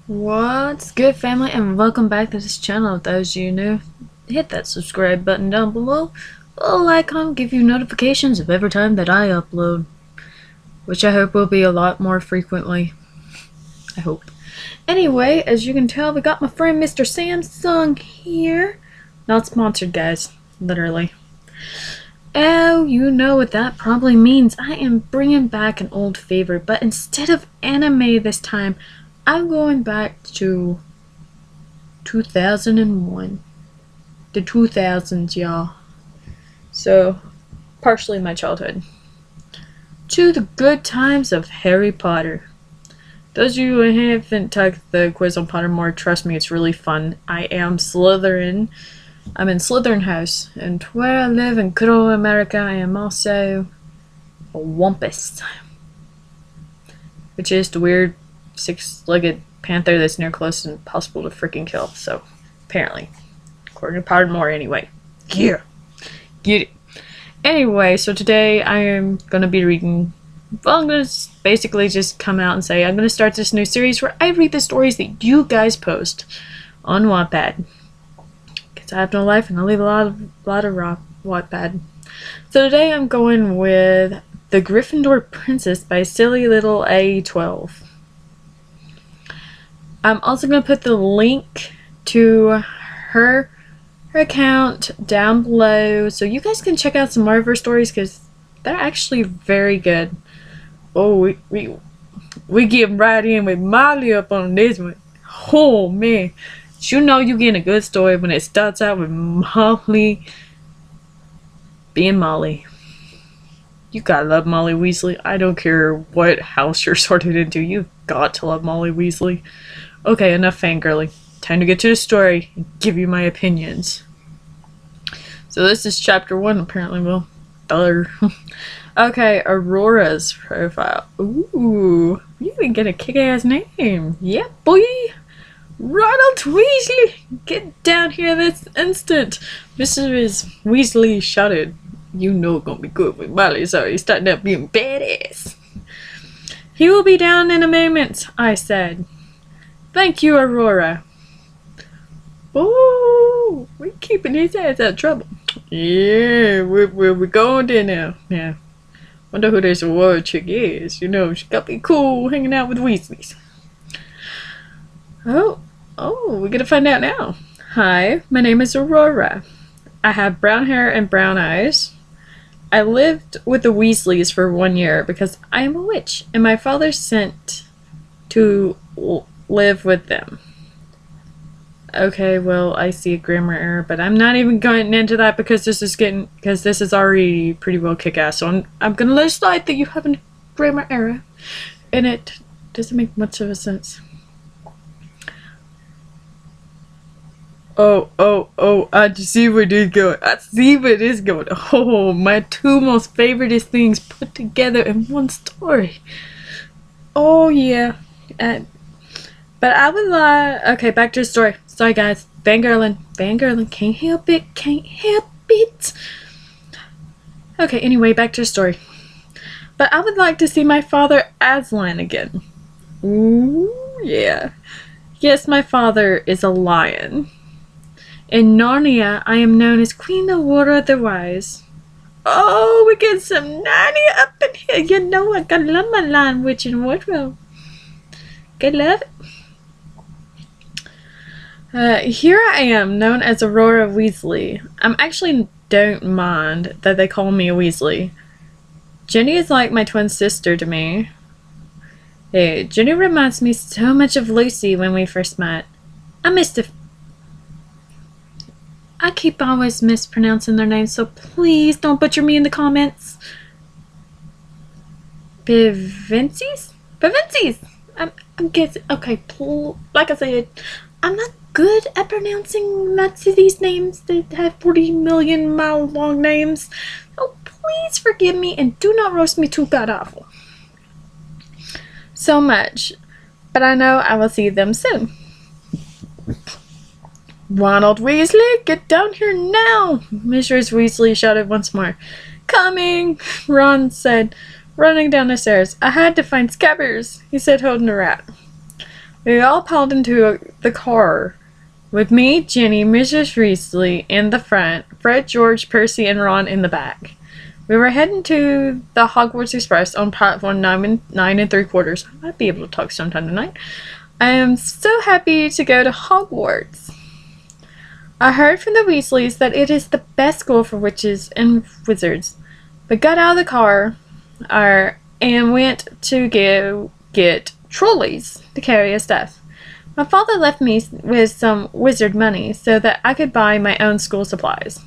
What's good, family, and welcome back to this channel. If those of you new, hit that subscribe button down below. A little icon give you notifications of every time that I upload, which I hope will be a lot more frequently. I hope. Anyway, as you can tell, we got my friend Mr. Samsung here. Not sponsored, guys. Literally. Oh, you know what that probably means. I am bringing back an old favorite, but instead of anime this time, I'm going back to 2001. The 2000s, y'all. So, partially my childhood. To the good times of Harry Potter. Those of you who haven't took the quiz on Pottermore, trust me, it's really fun. I am Slytherin. I'm in Slytherin House, and where I live in good old America, I am also a Wumpus. Which is the weird six-legged panther that's near close and impossible to freaking kill. So, apparently. According to Pottermore, anyway. Yeah. Get it. Anyway, so today I am going to be reading... Well, I'm going to basically just come out and say I'm going to start this new series where I read the stories that you guys post on Wattpad. Because I have no life and I leave a lot of Wattpad. So today I'm going with The Gryffindor Princess by Silly Little A12. I'm also going to put the link to her account down below so you guys can check out some more of her stories because they're actually very good. Oh, we get right in with Molly up on this one. Oh man, you know you getting a good story when it starts out with Molly being Molly. You gotta love Molly Weasley. I don't care what house you're sorted into, you've got to love Molly Weasley. Okay, enough fangirling. Time to get to the story and give you my opinions. So this is chapter 1, apparently. Well, okay, Aurora's profile. Ooh, you can get a kick-ass name. Yeah, boy. Ronald Weasley, get down here this instant. Mrs. Weasley shouted. You know it's gonna be good with Molly, so he's starting up being badass. He will be down in a moment, I said. Thank you, Aurora. Oh, we're keeping his ass out of trouble. Yeah, we're going there now. Yeah. Wonder who this Aurora chick is. You know, she got to be cool hanging out with Weasleys. Oh, we're gonna find out now. Hi, my name is Aurora. I have brown hair and brown eyes. I lived with the Weasleys for 1 year because I am a witch, and my father sent to live with them. Okay, well, I see a grammar error, but I'm not even going into that because this is already pretty well kick-ass. So I'm gonna let it slide that you have a grammar error, and it doesn't make much of a sense. Oh, I see where this is going. I see where this is going. Oh, my two most favoriteest things put together in one story. Oh, yeah. But I would like... Okay, back to the story. Sorry, guys. Fangirling. Can't help it. Okay, anyway, back to the story. But I would like to see my father Aslan again. Ooh, yeah. Yes, my father is a lion. In Narnia, I am known as Queen Aurora the Wise. Oh, we get some Narnia up in here. You know I love my lion, witch, and wardrobe. Good love it. Here I am, known as Aurora Weasley. I actually don't mind that they call me a Weasley. Jenny is like my twin sister to me. Hey, Jenny reminds me so much of Lucy when we first met. I keep always mispronouncing their names, so please don't butcher me in the comments. Pevensies? I'm guessing. Okay, like I said, I'm not good at pronouncing lots of these names that have 40 million mile long names. So please forgive me and do not roast me too god awful. So much. But I know I will see them soon. Ronald Weasley, get down here now! Mrs. Weasley shouted once more. Coming, Ron said, running down the stairs. I had to find Scabbers, he said, holding a rat. We all piled into the car, with me, Ginny, Mrs. Weasley in the front, Fred, George, Percy, and Ron in the back. We were heading to the Hogwarts Express on platform 9 3/4. I might be able to talk sometime tonight. I am so happy to go to Hogwarts. I heard from the Weasleys that it is the best school for witches and wizards. We got out of the car and went to get trolleys to carry us stuff. My father left me with some wizard money so that I could buy my own school supplies.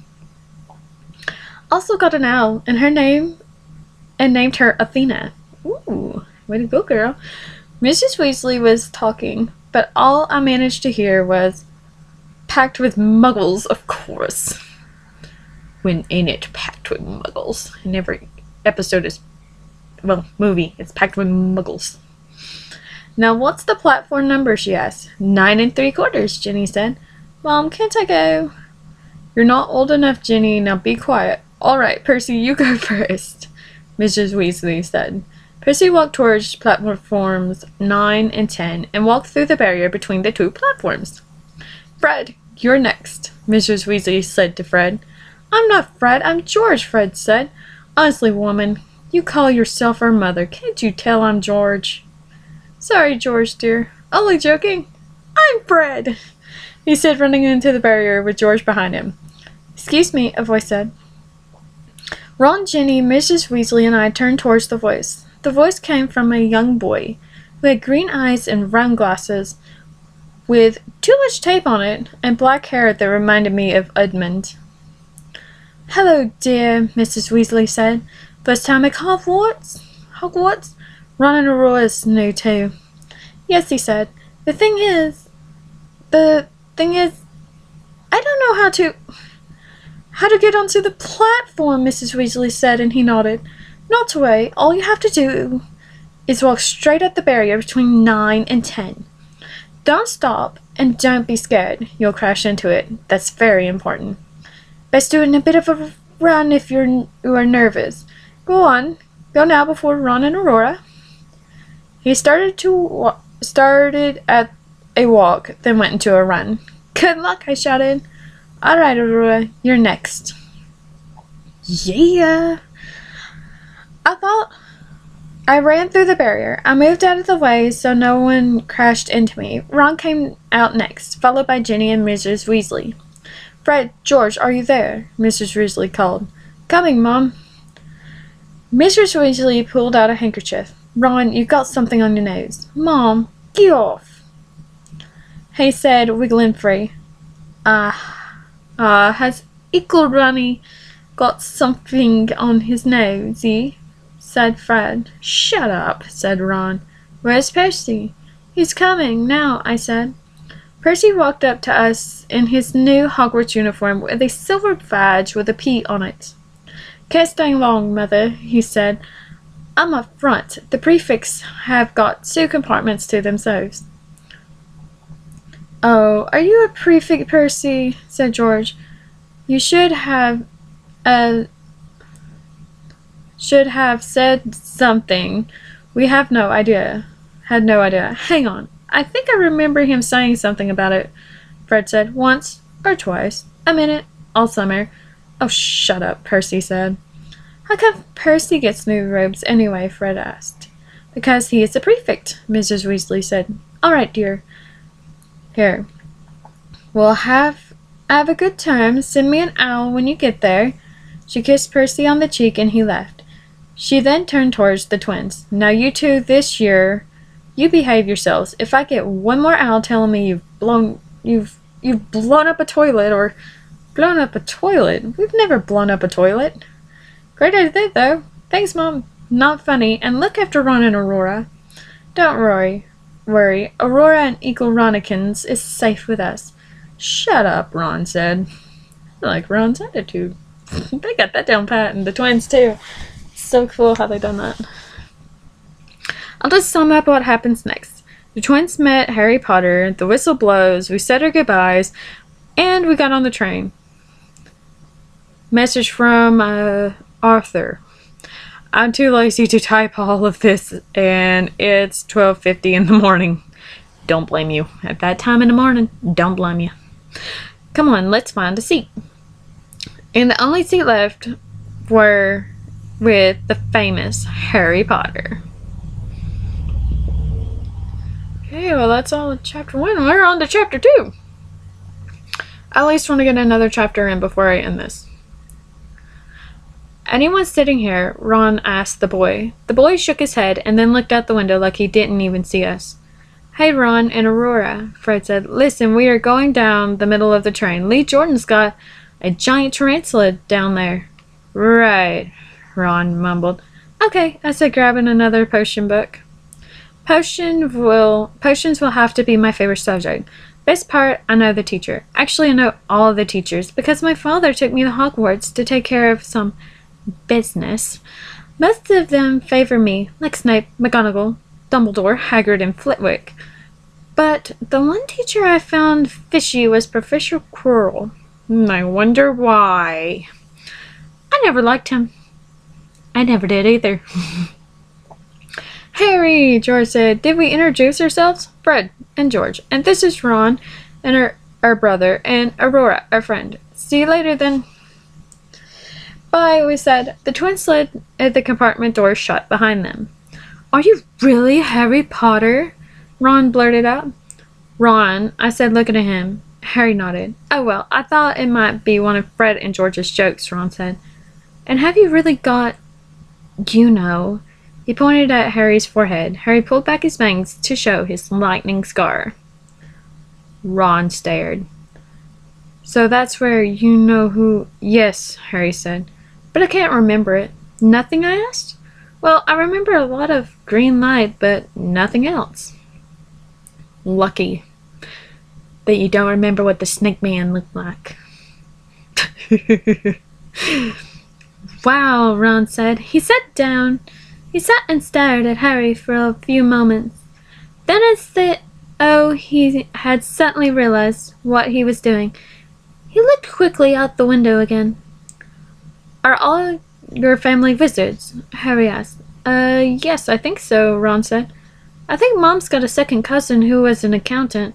Also got an owl and named her Athena. Ooh, way to go, girl. Mrs. Weasley was talking, but all I managed to hear was, "Packed with muggles, of course." When ain't it packed with muggles? And every episode is, well, movie, it's packed with muggles. "Now what's the platform number?" she asked. 9 3/4, Ginny said. "Mom, can't I go?" "You're not old enough, Ginny. Now be quiet." "All right, Percy, you go first," Mrs. Weasley said. Percy walked towards platforms 9 and 10 and walked through the barrier between the two platforms. "Fred, you're next," Mrs. Weasley said to Fred. "I'm not Fred, I'm George," Fred said. "Honestly, woman, you call yourself our mother. Can't you tell I'm George?" "Sorry, George, dear. Only joking. I'm Fred," he said, running into the barrier with George behind him. "Excuse me," a voice said. Ron, Ginny, Mrs. Weasley, and I turned towards the voice. The voice came from a young boy who had green eyes and round glasses with too much tape on it and black hair that reminded me of Edmund. "Hello, dear," Mrs. Weasley said. "First time at Hogwarts? Ron and Aurora is new too." "Yes," he said. The thing is, I don't know how to get onto the platform," Mrs. Weasley said, and he nodded. "Not to worry. All you have to do is walk straight at the barrier between 9 and 10. Don't stop, and don't be scared. You'll crash into it. That's very important. Best do it in a bit of a run if you are nervous. Go on. Go now before Ron and Aurora." He started at a walk, then went into a run. "Good luck," I shouted. "All right, Aurora, you're next." Yeah. I ran through the barrier. I moved out of the way so no one crashed into me. Ron came out next, followed by Ginny and Mrs. Weasley. "Fred, George, are you there?" Mrs. Weasley called. "Coming, Mom." Mrs. Weasley pulled out a handkerchief. "Ron, you've got something on your nose." "Mom, get off," he said, wiggling free. Has Ickle Ronnie got something on his nose, said Fred. "Shut up," said Ron. "Where's Percy?" "He's coming now," I said. Percy walked up to us in his new Hogwarts uniform with a silver badge with a P on it. "Can't stay long, Mother," he said. "I'm up front. The prefects have got 2 compartments to themselves." "Oh, are you a prefect, Percy?" said George. "You should have said something. We had no idea. Hang on. I think I remember him saying something about it," Fred said. "Once or twice. A minute. All summer." "Oh, shut up," Percy said. "How come Percy gets new robes anyway?" Fred asked. "Because he is a prefect," Mrs. Weasley said. "All right, dear. Here. We'll have a good time. Send me an owl when you get there." She kissed Percy on the cheek and he left. She then turned towards the twins. "Now you two this year, you behave yourselves. If I get one more owl telling me you've blown up a toilet or blown up a toilet. We've never blown up a toilet." "Great idea though. Thanks, Mom. Not funny. And look after Ron and Aurora." "Don't worry. Aurora and Eagle Ronikins is safe with us." "Shut up," Ron said. I like Ron's attitude. They got that down pat, and the twins too. So cool how they done that. I'll just sum up what happens next. The twins met Harry Potter, the whistle blows, we said our goodbyes, and we got on the train. Message from Arthur. "I'm too lazy to type all of this, and it's 12:50 in the morning. Don't blame you. At that time in the morning, don't blame you. Come on, let's find a seat. And the only seat left were with the famous Harry Potter. Okay, well that's all of chapter 1. We're on to chapter 2. I at least want to get another chapter in before I end this. Anyone sitting here? Ron asked the boy. The boy shook his head and then looked out the window like he didn't even see us. Hey, Ron and Aurora, Fred said. Listen, we are going down the middle of the train. Lee Jordan's got a giant tarantula down there. Right, Ron mumbled. Okay, I said, grabbing another potion book. Potions will have to be my favorite subject. Best part, I know the teacher. Actually, I know all the teachers because my father took me to Hogwarts to take care of some business. Most of them favor me, like Snape, McGonagall, Dumbledore, Hagrid, and Flitwick. But the one teacher I found fishy was Professor Quirrell. I wonder why. I never liked him. I never did either. Harry, George said. Did we introduce ourselves? Fred and George. And this is Ron and our brother, and Aurora, our friend. See you later then. Bye, we said. The twins slid at the compartment door shut behind them. Are you really Harry Potter? Ron blurted out. Ron, I said, looking at him. Harry nodded. Oh, well, I thought it might be one of Fred and George's jokes, Ron said. And have you really got... You know... He pointed at Harry's forehead. Harry pulled back his bangs to show his lightning scar. Ron stared. So that's where you know who... Yes, Harry said. But I can't remember it. Nothing, I asked? Well, I remember a lot of green light, but nothing else. Lucky that you don't remember what the Snake Man looked like. Wow, Ron said. He sat down. He sat and stared at Harry for a few moments. Then he had suddenly realized what he was doing. He looked quickly out the window again. Are all your family wizards? Harry asked. Yes, I think so, Ron said. I think Mom's got a second cousin who was an accountant.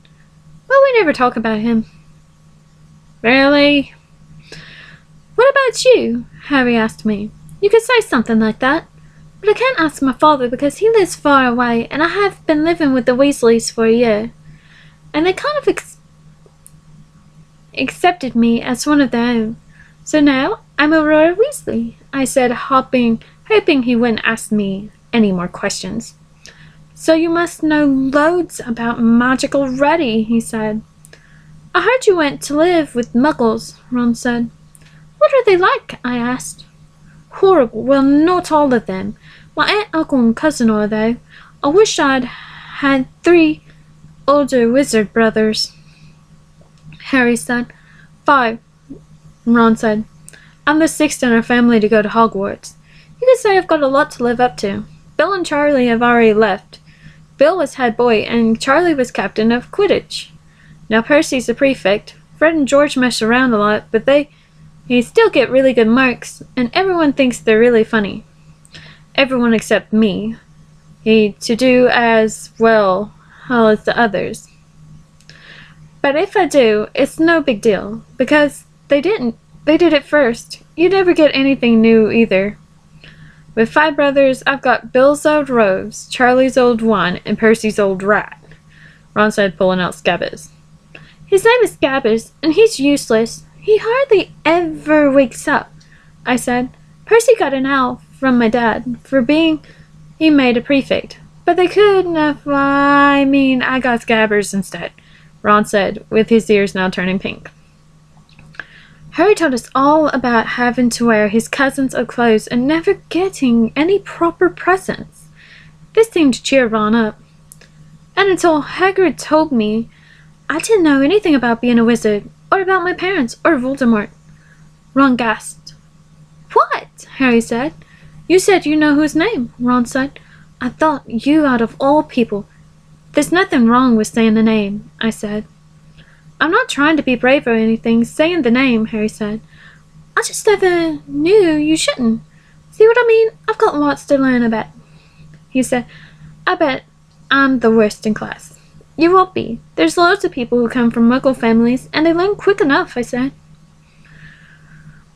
But we never talk about him. Really? What about you? Harry asked me. You could say something like that. But I can't ask my father because he lives far away, and I have been living with the Weasleys for a year. And they kind of accepted me as one of their own. So now I'm Aurora Weasley, I said, hoping he wouldn't ask me any more questions. So you must know loads about magic already, he said. I heard you went to live with Muggles, Ron said. What are they like? I asked. Horrible. Well, not all of them. My aunt, uncle, and cousin are, though. I wish I'd had 3 older wizard brothers. Harry said. 5, Ron said. I'm the 6th in our family to go to Hogwarts. You could say I've got a lot to live up to. Bill and Charlie have already left. Bill was head boy, and Charlie was captain of Quidditch. Now Percy's the prefect. Fred and George mess around a lot, but they still get really good marks, and everyone thinks they're really funny. Everyone except me. To do as well as the others. But if I do, it's no big deal, because they didn't. They did it first. You never get anything new either. With 5 brothers, I've got Bill's old rose, Charlie's old wand, and Percy's old rat, Ron said, pulling out Scabbers. His name is Scabbers, and he's useless. He hardly ever wakes up, I said. Percy got an owl from my dad for being he made a prefect. But they couldn't have, I got Scabbers instead, Ron said, with his ears now turning pink. Harry told us all about having to wear his cousin's old clothes and never getting any proper presents. This seemed to cheer Ron up. And until Hagrid told me, I didn't know anything about being a wizard, or about my parents, or Voldemort. Ron gasped. What? Harry said. You said you know whose name, Ron said. I thought you out of all people. There's nothing wrong with saying the name, I said. I'm not trying to be brave or anything, saying the name, Harry said. I just never knew you shouldn't. See what I mean? I've got lots to learn, I bet. He said, I bet I'm the worst in class. You won't be. There's loads of people who come from Muggle families, and they learn quick enough, I said.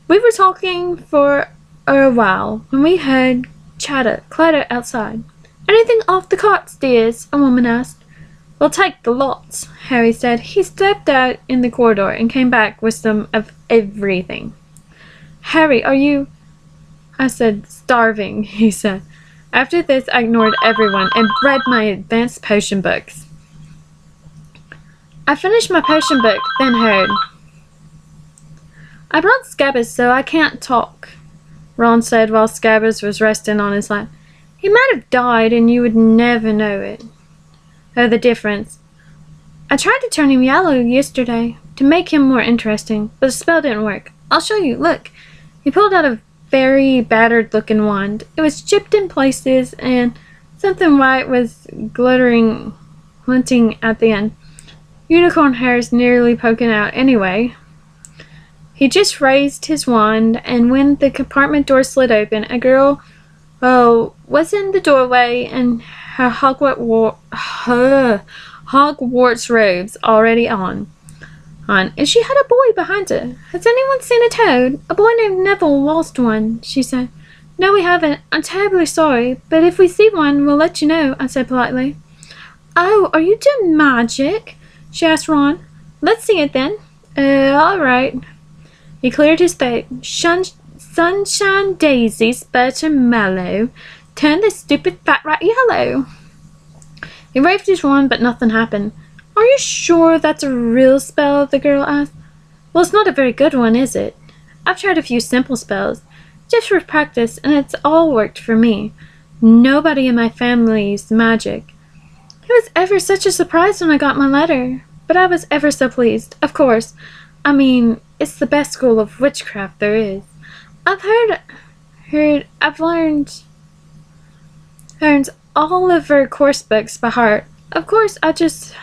We were talking for a while when we heard clatter outside. Anything off the carts, dears? A woman asked. We'll take the lots, Harry said. He stepped out in the corridor and came back with some of everything. Harry, are you... I said, starving, he said. After this, I ignored everyone and read my advanced potion books. I finished my potion book, then heard. I brought Scabbers so I can't talk, Ron said while Scabbers was resting on his lap. He might have died and you would never know it. Oh, the difference. I tried to turn him yellow yesterday to make him more interesting, but the spell didn't work. I'll show you. Look. He pulled out a very battered-looking wand. It was chipped in places, and something white was glinting at the end. Unicorn hairs nearly poking out anyway. He just raised his wand, and when the compartment door slid open, a girl was in the doorway and her Hogwarts robes already on. And she had a boy behind her. Has anyone seen a toad? A boy named Neville lost one, she said. No, we haven't. I'm terribly sorry, but if we see one, we'll let you know, I said politely. Oh, are you doing magic? She asked Ron. Let's see it then. All right. He cleared his throat. Sunshine daisy, spurt and mellow. Turn this stupid fat rat yellow. He waved his wand, but nothing happened. Are you sure that's a real spell? The girl asked. Well, it's not a very good one, is it? I've tried a few simple spells, just for practice, and it's all worked for me. Nobody in my family's magic. It was ever such a surprise when I got my letter, but I was ever so pleased, of course. I mean, it's the best school of witchcraft there is. I've learned all of her course books by heart. Of course, I just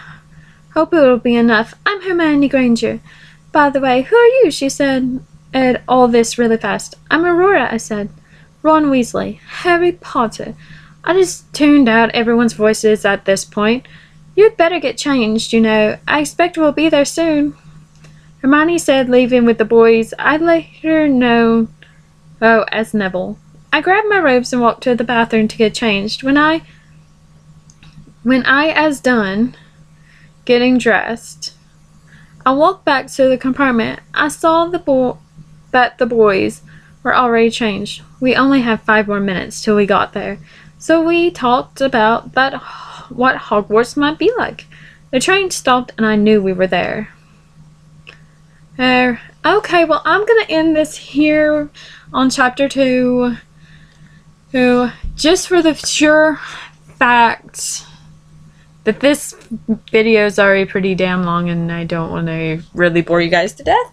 hope it will be enough. I'm Hermione Granger. By the way, who are you? She said all this really fast. I'm Aurora, I said. Ron Weasley. Harry Potter. I just tuned out everyone's voices at this point. You'd better get changed, you know. I expect we'll be there soon. Hermione said, leaving with the boys. I'd later know as Neville. I grabbed my robes and walked to the bathroom to get changed. When I as done getting dressed, I walked back to the compartment. I saw that the boys were already changed. We only had 5 more minutes till we got there, so we talked about what Hogwarts might be like. The train stopped and I knew we were there. Okay, well, I'm gonna end this here on chapter 2. Just for the sure fact that this video is already pretty damn long and I don't want to really bore you guys to death.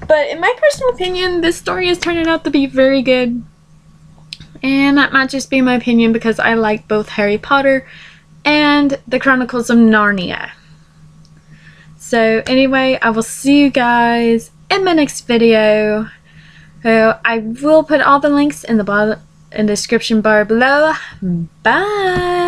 But in my personal opinion, this story is turning out to be very good. And that might just be my opinion because I like both Harry Potter and the Chronicles of Narnia. So anyway, I will see you guys in my next video. I will put all the links in the description bar below. Bye!